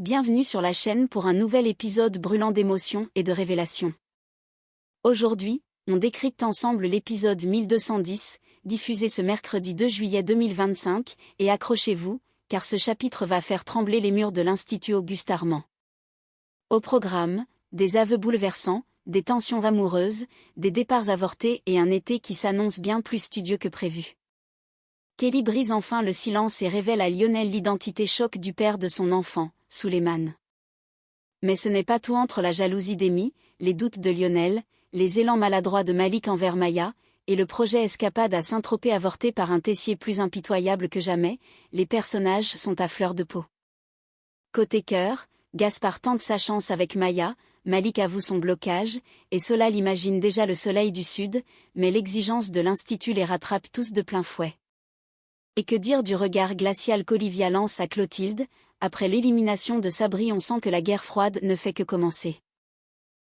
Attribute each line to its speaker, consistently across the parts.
Speaker 1: Bienvenue sur la chaîne pour un nouvel épisode brûlant d'émotions et de révélations. Aujourd'hui, on décrypte ensemble l'épisode 1210, diffusé ce mercredi 2 juillet 2025, et accrochez-vous, car ce chapitre va faire trembler les murs de l'Institut Auguste Armand. Au programme, des aveux bouleversants, des tensions amoureuses, des départs avortés et un été qui s'annonce bien plus studieux que prévu. Kelly brise enfin le silence et révèle à Lionel l'identité choc du père de son enfant, Suleiman. Mais ce n'est pas tout entre la jalousie d'Amy, les doutes de Lionel, les élans maladroits de Malik envers Maya, et le projet escapade à Saint-Tropez avorté par un Tessier plus impitoyable que jamais, les personnages sont à fleur de peau. Côté cœur, Gaspard tente sa chance avec Maya, Malik avoue son blocage, et Solal imagine déjà le soleil du sud, mais l'exigence de l'Institut les rattrape tous de plein fouet. Et que dire du regard glacial qu'Olivia lance à Clotilde? Après l'élimination de Sabri, on sent que la guerre froide ne fait que commencer.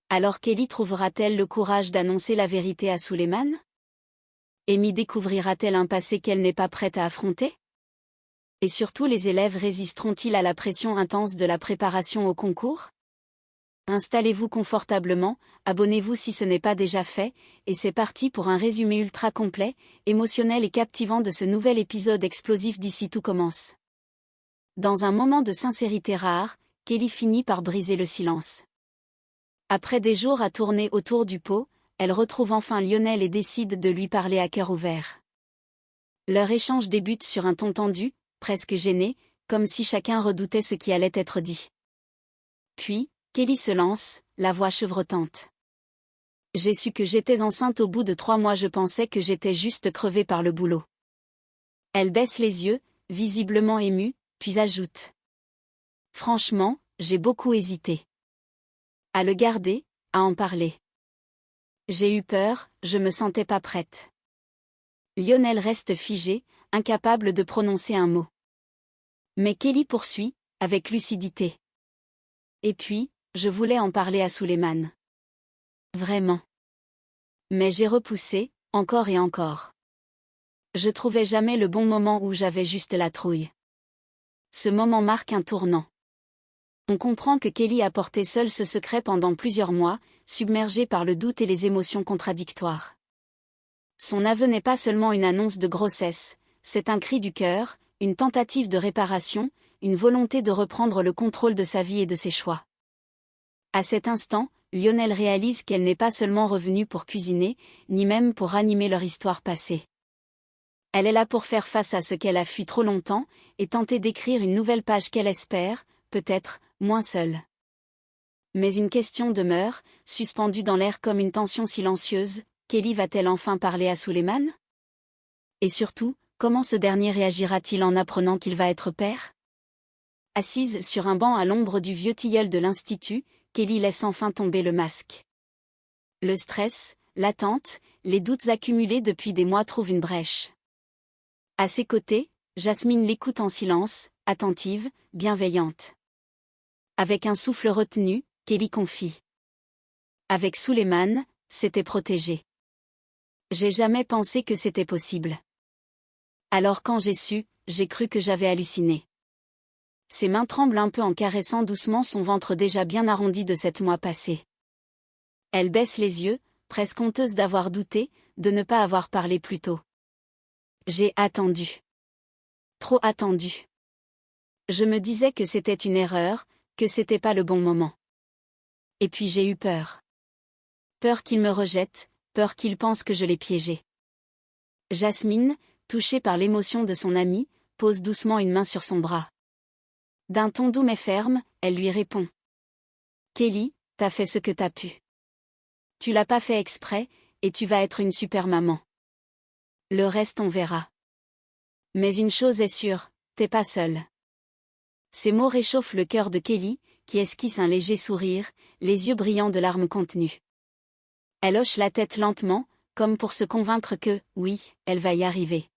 Speaker 1: Alors Kelly trouvera-t-elle le courage d'annoncer la vérité à Suleiman? Amy découvrira-t-elle un passé qu'elle n'est pas prête à affronter? Et surtout, les élèves résisteront-ils à la pression intense de la préparation au concours? Installez-vous confortablement, abonnez-vous si ce n'est pas déjà fait, et c'est parti pour un résumé ultra complet, émotionnel et captivant de ce nouvel épisode explosif d'ici tout commence. Dans un moment de sincérité rare, Kelly finit par briser le silence. Après des jours à tourner autour du pot, elle retrouve enfin Lionel et décide de lui parler à cœur ouvert. Leur échange débute sur un ton tendu, presque gêné, comme si chacun redoutait ce qui allait être dit. Puis, Kelly se lance, la voix chevrotante. J'ai su que j'étais enceinte au bout de 3 mois, je pensais que j'étais juste crevée par le boulot. Elle baisse les yeux, visiblement émue, puis ajoute. Franchement, j'ai beaucoup hésité. À le garder, à en parler. J'ai eu peur, je me sentais pas prête. Lionel reste figé, incapable de prononcer un mot. Mais Kelly poursuit, avec lucidité. Et puis, je voulais en parler à Suleiman. Vraiment. Mais j'ai repoussé, encore et encore. Je trouvais jamais le bon moment où j'avais juste la trouille. Ce moment marque un tournant. On comprend que Kelly a porté seule ce secret pendant plusieurs mois, submergée par le doute et les émotions contradictoires. Son aveu n'est pas seulement une annonce de grossesse, c'est un cri du cœur, une tentative de réparation, une volonté de reprendre le contrôle de sa vie et de ses choix. À cet instant, Lionel réalise qu'elle n'est pas seulement revenue pour cuisiner, ni même pour ranimer leur histoire passée. Elle est là pour faire face à ce qu'elle a fui trop longtemps, et tenter d'écrire une nouvelle page qu'elle espère, peut-être, moins seule. Mais une question demeure, suspendue dans l'air comme une tension silencieuse, Kelly va-t-elle enfin parler à Suleiman? Et surtout, comment ce dernier réagira-t-il en apprenant qu'il va être père? Assise sur un banc à l'ombre du vieux tilleul de l'Institut, Kelly laisse enfin tomber le masque. Le stress, l'attente, les doutes accumulés depuis des mois trouvent une brèche. À ses côtés, Jasmine l'écoute en silence, attentive, bienveillante. Avec un souffle retenu, Kelly confie. Avec Suleiman, c'était protégé. J'ai jamais pensé que c'était possible. Alors quand j'ai su, j'ai cru que j'avais halluciné. Ses mains tremblent un peu en caressant doucement son ventre déjà bien arrondi de 7 mois passés. Elle baisse les yeux, presque honteuse d'avoir douté, de ne pas avoir parlé plus tôt. J'ai attendu. Trop attendu. Je me disais que c'était une erreur, que c'était pas le bon moment. Et puis j'ai eu peur. Peur qu'il me rejette, peur qu'il pense que je l'ai piégé. Jasmine, touchée par l'émotion de son amie, pose doucement une main sur son bras. D'un ton doux mais ferme, elle lui répond. Kelly, t'as fait ce que t'as pu. Tu l'as pas fait exprès, et tu vas être une super maman. Le reste on verra. Mais une chose est sûre, t'es pas seule. Ces mots réchauffent le cœur de Kelly, qui esquisse un léger sourire, les yeux brillants de larmes contenues. Elle hoche la tête lentement, comme pour se convaincre que, oui, elle va y arriver.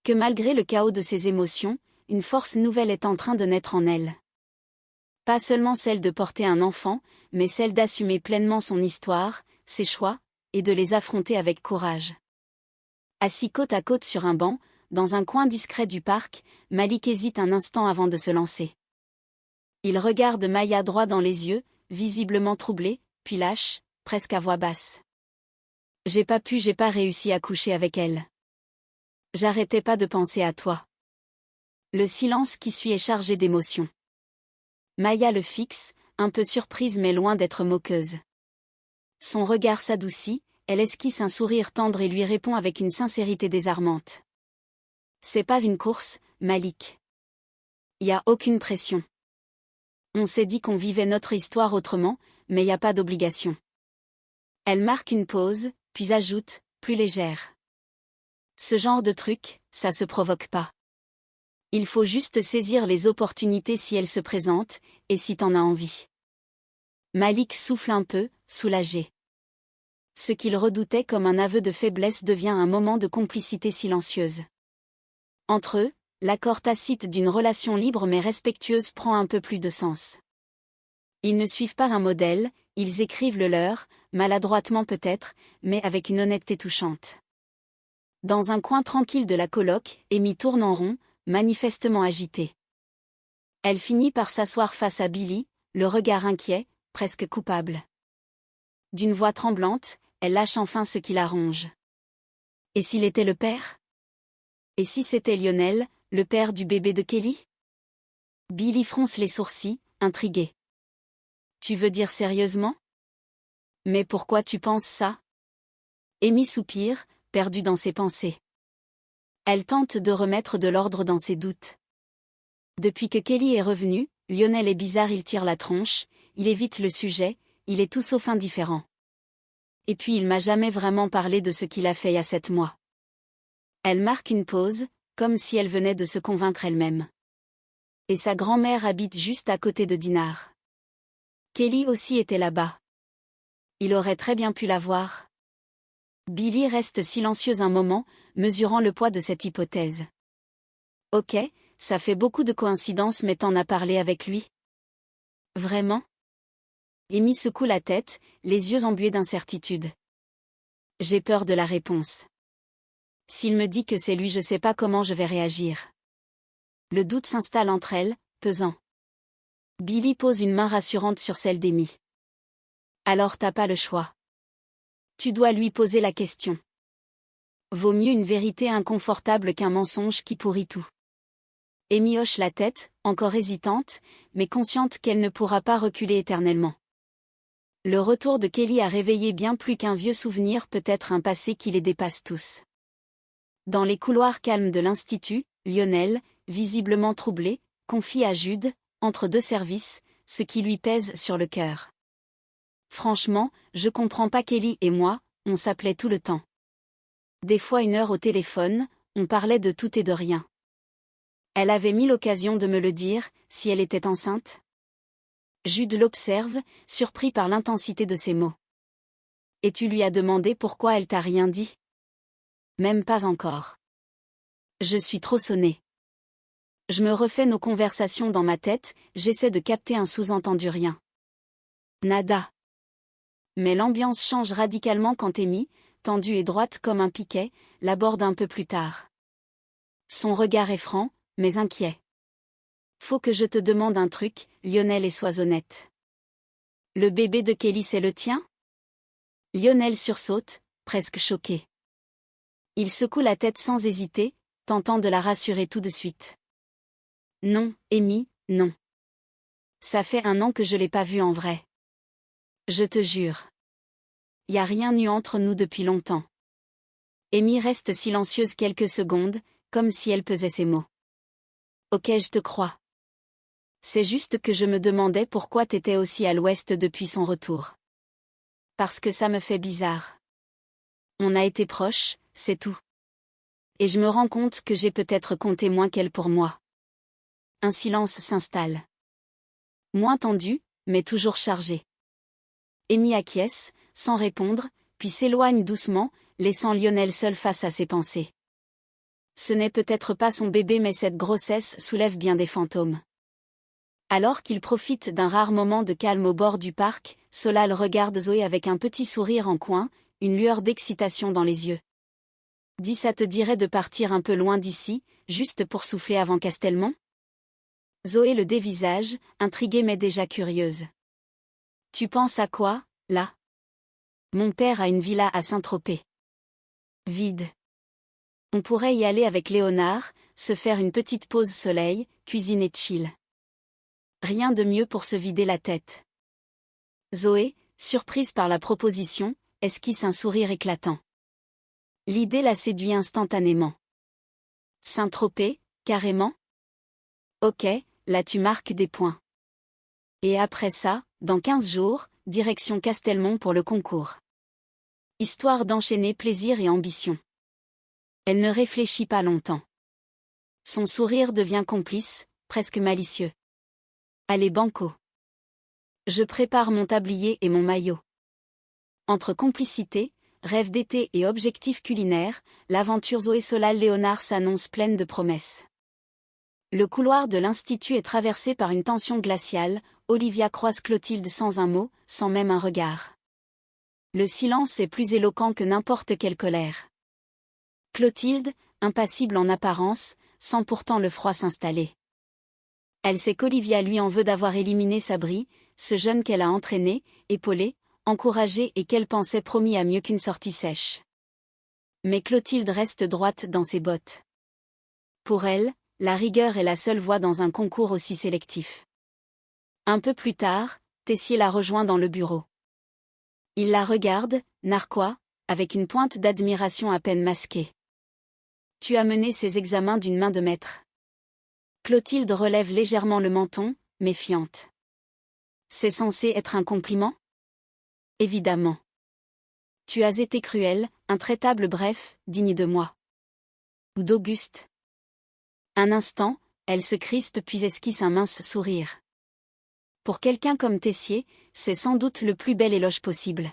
Speaker 1: Que malgré le chaos de ses émotions, une force nouvelle est en train de naître en elle. Pas seulement celle de porter un enfant, mais celle d'assumer pleinement son histoire, ses choix, et de les affronter avec courage. Assis côte à côte sur un banc, dans un coin discret du parc, Malik hésite un instant avant de se lancer. Il regarde Maya droit dans les yeux, visiblement troublé, puis lâche, presque à voix basse. J'ai pas réussi à coucher avec elle. J'arrêtais pas de penser à toi. Le silence qui suit est chargé d'émotion. Maya le fixe, un peu surprise mais loin d'être moqueuse. Son regard s'adoucit, elle esquisse un sourire tendre et lui répond avec une sincérité désarmante. C'est pas une course, Malik. Y a aucune pression. On s'est dit qu'on vivait notre histoire autrement, mais y a pas d'obligation. Elle marque une pause, puis ajoute, plus légère. Ce genre de truc, ça se provoque pas. Il faut juste saisir les opportunités si elles se présentent, et si t'en as envie. Malik souffle un peu, soulagé. Ce qu'il redoutait comme un aveu de faiblesse devient un moment de complicité silencieuse. Entre eux, l'accord tacite d'une relation libre mais respectueuse prend un peu plus de sens. Ils ne suivent pas un modèle, ils écrivent le leur, maladroitement peut-être, mais avec une honnêteté touchante. Dans un coin tranquille de la coloc, Amy tourne en rond, manifestement agitée. Elle finit par s'asseoir face à Billy, le regard inquiet, presque coupable. D'une voix tremblante, elle lâche enfin ce qui la ronge. Et s'il était le père? Et si c'était Lionel, le père du bébé de Kelly? Billy fronce les sourcils, intrigué. Tu veux dire sérieusement? Mais pourquoi tu penses ça? Amy soupire, perdue dans ses pensées. Elle tente de remettre de l'ordre dans ses doutes. Depuis que Kelly est revenu, Lionel est bizarre, il tire la tronche, il évite le sujet, il est tout sauf indifférent. Et puis il m'a jamais vraiment parlé de ce qu'il a fait il y a 7 mois. Elle marque une pause, comme si elle venait de se convaincre elle-même. Et sa grand-mère habite juste à côté de Dinard. Kelly aussi était là-bas. Il aurait très bien pu la voir. Billy reste silencieuse un moment, mesurant le poids de cette hypothèse. Ok, ça fait beaucoup de coïncidences mais t'en as parlé avec lui? Vraiment? Amy secoue la tête, les yeux embués d'incertitude. J'ai peur de la réponse. S'il me dit que c'est lui, je sais pas comment je vais réagir. Le doute s'installe entre elles, pesant. Billy pose une main rassurante sur celle d'Amy. Alors t'as pas le choix. Tu dois lui poser la question. Vaut mieux une vérité inconfortable qu'un mensonge qui pourrit tout. Amy hoche la tête, encore hésitante, mais consciente qu'elle ne pourra pas reculer éternellement. Le retour de Kelly a réveillé bien plus qu'un vieux souvenir, peut-être un passé qui les dépasse tous. Dans les couloirs calmes de l'institut, Lionel, visiblement troublé, confie à Jude, entre deux services, ce qui lui pèse sur le cœur. Franchement, je comprends pas, Kelly et moi, on s'appelait tout le temps. Des fois 1 heure au téléphone, on parlait de tout et de rien. Elle avait mis l'occasion de me le dire, si elle était enceinte. Jude l'observe, surpris par l'intensité de ses mots. Et tu lui as demandé pourquoi elle t'a rien dit? Même pas encore. Je suis trop sonnée. Je me refais nos conversations dans ma tête, j'essaie de capter un sous-entendu, rien. Nada. Mais l'ambiance change radicalement quand Amy, tendue et droite comme un piquet, l'aborde un peu plus tard. Son regard est franc, mais inquiet. Faut que je te demande un truc, Lionel, et sois honnête. Le bébé de Kelly, c'est le tien? Lionel sursaute, presque choqué. Il secoue la tête sans hésiter, tentant de la rassurer tout de suite. Non, Amy, non. Ça fait 1 an que je l'ai pas vu en vrai. Je te jure. Y a rien eu entre nous depuis longtemps. Amy reste silencieuse quelques secondes, comme si elle pesait ses mots. Ok, je te crois. C'est juste que je me demandais pourquoi t'étais aussi à l'ouest depuis son retour. Parce que ça me fait bizarre. On a été proches, c'est tout. Et je me rends compte que j'ai peut-être compté moins qu'elle pour moi. Un silence s'installe. Moins tendu, mais toujours chargé. Amy acquiesce, sans répondre, puis s'éloigne doucement, laissant Lionel seul face à ses pensées. Ce n'est peut-être pas son bébé, mais cette grossesse soulève bien des fantômes. Alors qu'il profite d'un rare moment de calme au bord du parc, Solal regarde Zoé avec un petit sourire en coin, une lueur d'excitation dans les yeux. Dis, ça te dirait de partir un peu loin d'ici, juste pour souffler avant Castelmont? Zoé le dévisage, intriguée mais déjà curieuse. Tu penses à quoi, là? Mon père a une villa à Saint-Tropez. Vide. On pourrait y aller avec Léonard, se faire une petite pause soleil, cuisiner chill. Rien de mieux pour se vider la tête. Zoé, surprise par la proposition, esquisse un sourire éclatant. L'idée la séduit instantanément. Saint-Tropez, carrément? Ok, là tu marques des points. Et après ça, dans 15 jours, direction Castelmont pour le concours. Histoire d'enchaîner plaisir et ambition. Elle ne réfléchit pas longtemps. Son sourire devient complice, presque malicieux. Allez banco. Je prépare mon tablier et mon maillot. Entre complicité, rêve d'été et objectifs culinaires, l'aventure Zoé Solal-Léonard s'annonce pleine de promesses. Le couloir de l'Institut est traversé par une tension glaciale, Olivia croise Clotilde sans un mot, sans même un regard. Le silence est plus éloquent que n'importe quelle colère. Clotilde, impassible en apparence, sent pourtant le froid s'installer. Elle sait qu'Olivia lui en veut d'avoir éliminé Sabri, ce jeune qu'elle a entraîné, épaulé, encouragé et qu'elle pensait promis à mieux qu'une sortie sèche. Mais Clotilde reste droite dans ses bottes. Pour elle, la rigueur est la seule voie dans un concours aussi sélectif. Un peu plus tard, Tessier la rejoint dans le bureau. Il la regarde, narquois, avec une pointe d'admiration à peine masquée. Tu as mené ces examens d'une main de maître. Clotilde relève légèrement le menton, méfiante. C'est censé être un compliment? Évidemment. Tu as été cruel, intraitable bref, digne de moi. Ou d'Auguste. Un instant, elle se crispe puis esquisse un mince sourire. Pour quelqu'un comme Tessier, c'est sans doute le plus bel éloge possible.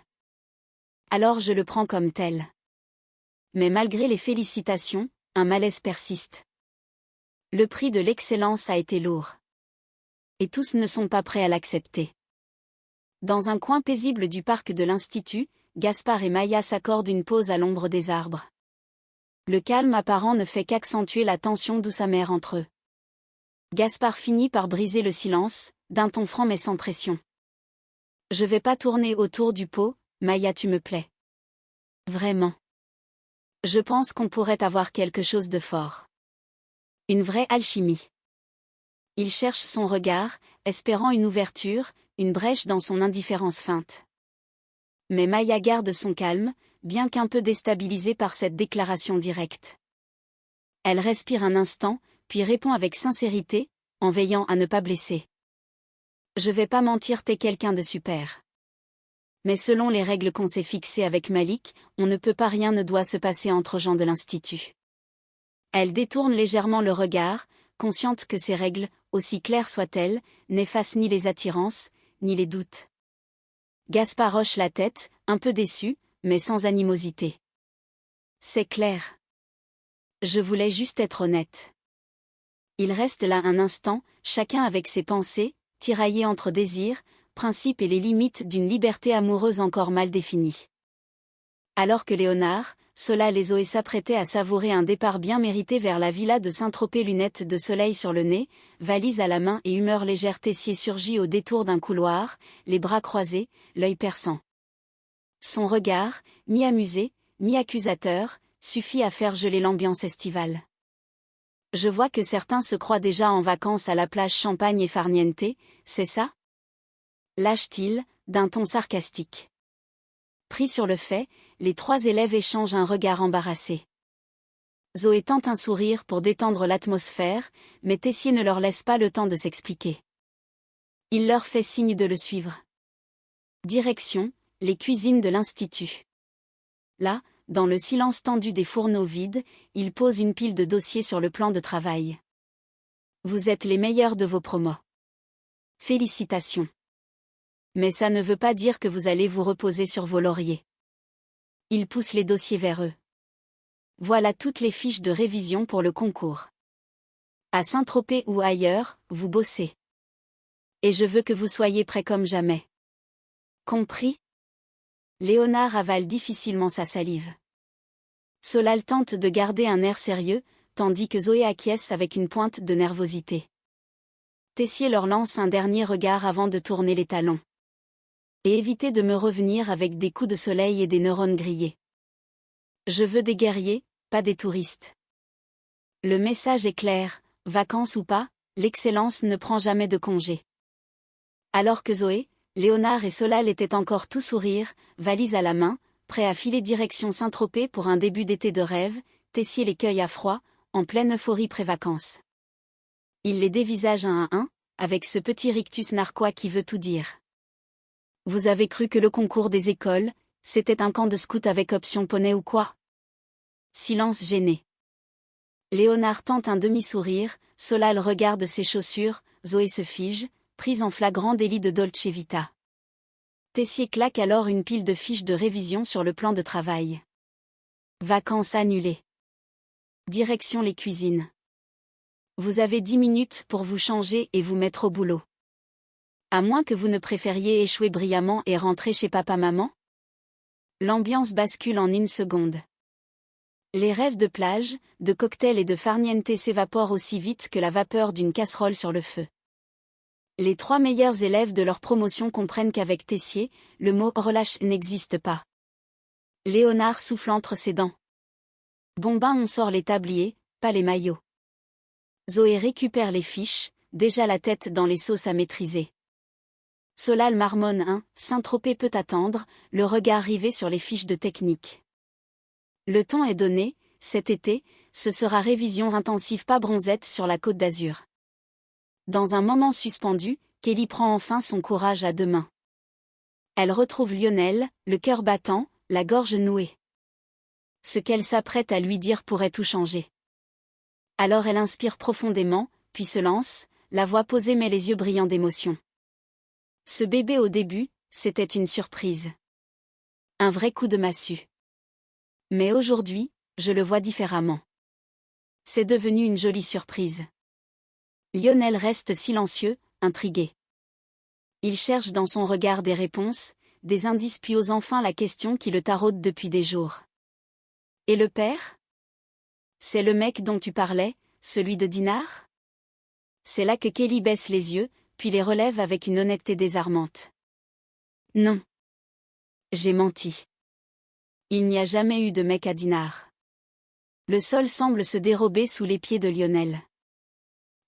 Speaker 1: Alors je le prends comme tel. Mais malgré les félicitations, un malaise persiste. Le prix de l'excellence a été lourd. Et tous ne sont pas prêts à l'accepter. Dans un coin paisible du parc de l'Institut, Gaspard et Maya s'accordent une pause à l'ombre des arbres. Le calme apparent ne fait qu'accentuer la tension douce amère entre eux. Gaspard finit par briser le silence, d'un ton franc mais sans pression. Je vais pas tourner autour du pot, Maya tu me plais. Vraiment. Je pense qu'on pourrait avoir quelque chose de fort. Une vraie alchimie. Il cherche son regard, espérant une ouverture, une brèche dans son indifférence feinte. Mais Maya garde son calme, bien qu'un peu déstabilisée par cette déclaration directe. Elle respire un instant, puis répond avec sincérité, en veillant à ne pas blesser. Je vais pas mentir, t'es quelqu'un de super. Mais selon les règles qu'on s'est fixées avec Malik, on ne peut pas, rien ne doit se passer entre gens de l'Institut. Elle détourne légèrement le regard, consciente que ces règles, aussi claires soient-elles, n'effacent ni les attirances, ni les doutes. Gaspard hoche la tête, un peu déçu, mais sans animosité. C'est clair. Je voulais juste être honnête. Ils restent là un instant, chacun avec ses pensées, tiraillés entre désirs, principes et les limites d'une liberté amoureuse encore mal définie. Alors que Léonard, Solal et Zoé s'apprêtaient à savourer un départ bien mérité vers la villa de Saint-Tropez, lunettes de soleil sur le nez, valise à la main et humeur légère, Tessier surgit au détour d'un couloir, les bras croisés, l'œil perçant. Son regard, mi-amusé, mi-accusateur, suffit à faire geler l'ambiance estivale. Je vois que certains se croient déjà en vacances à la plage Champagne et Farniente, c'est ça? Lâche-t-il, d'un ton sarcastique. Pris sur le fait, les trois élèves échangent un regard embarrassé. Zoé tente un sourire pour détendre l'atmosphère, mais Tessier ne leur laisse pas le temps de s'expliquer. Il leur fait signe de le suivre. Direction, les cuisines de l'Institut. Là, dans le silence tendu des fourneaux vides, il pose une pile de dossiers sur le plan de travail. Vous êtes les meilleurs de vos promos. Félicitations. Mais ça ne veut pas dire que vous allez vous reposer sur vos lauriers. Il pousse les dossiers vers eux. Voilà toutes les fiches de révision pour le concours. À Saint-Tropez ou ailleurs, vous bossez. Et je veux que vous soyez prêts comme jamais. Compris? Léonard avale difficilement sa salive. Solal tente de garder un air sérieux, tandis que Zoé acquiesce avec une pointe de nervosité. Tessier leur lance un dernier regard avant de tourner les talons. Et évitez de me revenir avec des coups de soleil et des neurones grillés. Je veux des guerriers, pas des touristes. Le message est clair, vacances ou pas, l'excellence ne prend jamais de congé. Alors que Zoé, Léonard et Solal étaient encore tout sourire, valise à la main, prêts à filer direction Saint-Tropez pour un début d'été de rêve, Tessier les cueille à froid, en pleine euphorie pré-vacances. Il les dévisage un à un, avec ce petit rictus narquois qui veut tout dire. Vous avez cru que le concours des écoles, c'était un camp de scout avec option poney ou quoi? Silence gêné. Léonard tente un demi-sourire, Solal regarde ses chaussures, Zoé se fige, prise en flagrant délit de Dolce Vita. Tessier claque alors une pile de fiches de révision sur le plan de travail. Vacances annulées. Direction les cuisines. Vous avez 10 minutes pour vous changer et vous mettre au boulot. À moins que vous ne préfériez échouer brillamment et rentrer chez papa-maman? L'ambiance bascule en une seconde. Les rêves de plage, de cocktails et de farniente s'évaporent aussi vite que la vapeur d'une casserole sur le feu. Les 3 meilleurs élèves de leur promotion comprennent qu'avec Tessier, le mot « relâche » n'existe pas. Léonard souffle entre ses dents. Bon ben on sort les tabliers, pas les maillots. Zoé récupère les fiches, déjà la tête dans les sauces à maîtriser. Solal marmonne un « Saint-Tropez peut attendre », le regard rivé sur les fiches de technique. Le temps est donné, cet été, ce sera révision intensive pas bronzette sur la Côte d'Azur. Dans un moment suspendu, Kelly prend enfin son courage à 2 mains. Elle retrouve Lionel, le cœur battant, la gorge nouée. Ce qu'elle s'apprête à lui dire pourrait tout changer. Alors elle inspire profondément, puis se lance, la voix posée mais les yeux brillants d'émotion. Ce bébé au début, c'était une surprise. Un vrai coup de massue. Mais aujourd'hui, je le vois différemment. C'est devenu une jolie surprise. Lionel reste silencieux, intrigué. Il cherche dans son regard des réponses, des indices puis ose enfin la question qui le taraude depuis des jours. Et le père? C'est le mec dont tu parlais, celui de Dinard? C'est là que Kelly baisse les yeux, puis les relève avec une honnêteté désarmante. Non. J'ai menti. Il n'y a jamais eu de mec à Dinard. Le sol semble se dérober sous les pieds de Lionel.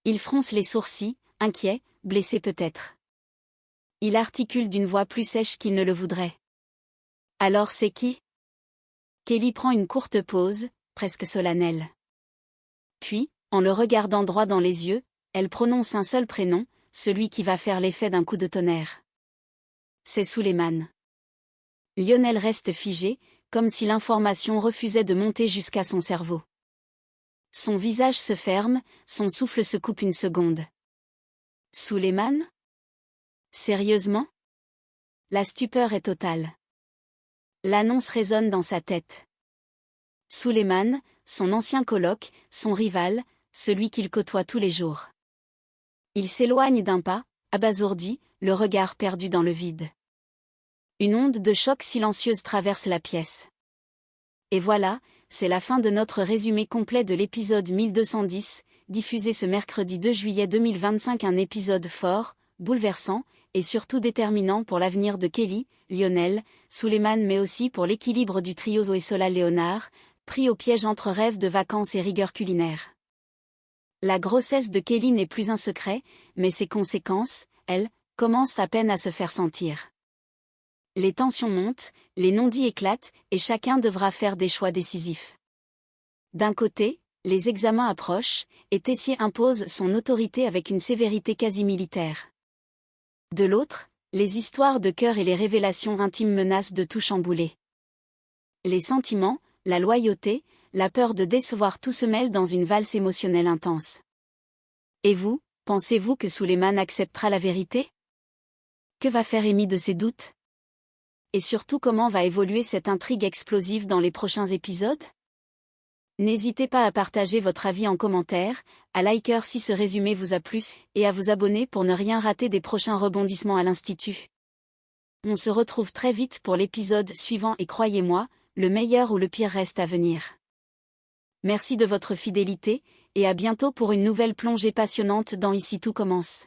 Speaker 1: Il fronce les sourcils, inquiet, blessé peut-être. Il articule d'une voix plus sèche qu'il ne le voudrait. Alors c'est qui? Kelly prend une courte pause, presque solennelle. Puis, en le regardant droit dans les yeux, elle prononce un seul prénom, celui qui va faire l'effet d'un coup de tonnerre. C'est Suleiman. Lionel reste figé, comme si l'information refusait de monter jusqu'à son cerveau. Son visage se ferme, son souffle se coupe une seconde. Suleiman? Sérieusement? La stupeur est totale. L'annonce résonne dans sa tête. Suleiman, son ancien coloc, son rival, celui qu'il côtoie tous les jours. Il s'éloigne d'un pas, abasourdi, le regard perdu dans le vide. Une onde de choc silencieuse traverse la pièce. Et voilà, c'est la fin de notre résumé complet de l'épisode 1210, diffusé ce mercredi 2 juillet 2025, un épisode fort, bouleversant, et surtout déterminant pour l'avenir de Kelly, Lionel, Suleiman mais aussi pour l'équilibre du trio Zoé Solal Léonard, pris au piège entre rêves de vacances et rigueur culinaire. La grossesse de Kelly n'est plus un secret, mais ses conséquences, elles, commencent à peine à se faire sentir. Les tensions montent, les non-dits éclatent, et chacun devra faire des choix décisifs. D'un côté, les examens approchent, et Tessier impose son autorité avec une sévérité quasi militaire. De l'autre, les histoires de cœur et les révélations intimes menacent de tout chambouler. Les sentiments, la loyauté, la peur de décevoir tout se mêlent dans une valse émotionnelle intense. Et vous, pensez-vous que Suleiman acceptera la vérité? Que va faire Amy de ses doutes? Et surtout comment va évoluer cette intrigue explosive dans les prochains épisodes? N'hésitez pas à partager votre avis en commentaire, à liker si ce résumé vous a plu, et à vous abonner pour ne rien rater des prochains rebondissements à l'Institut. On se retrouve très vite pour l'épisode suivant et croyez-moi, le meilleur ou le pire reste à venir. Merci de votre fidélité, et à bientôt pour une nouvelle plongée passionnante dans Ici tout commence.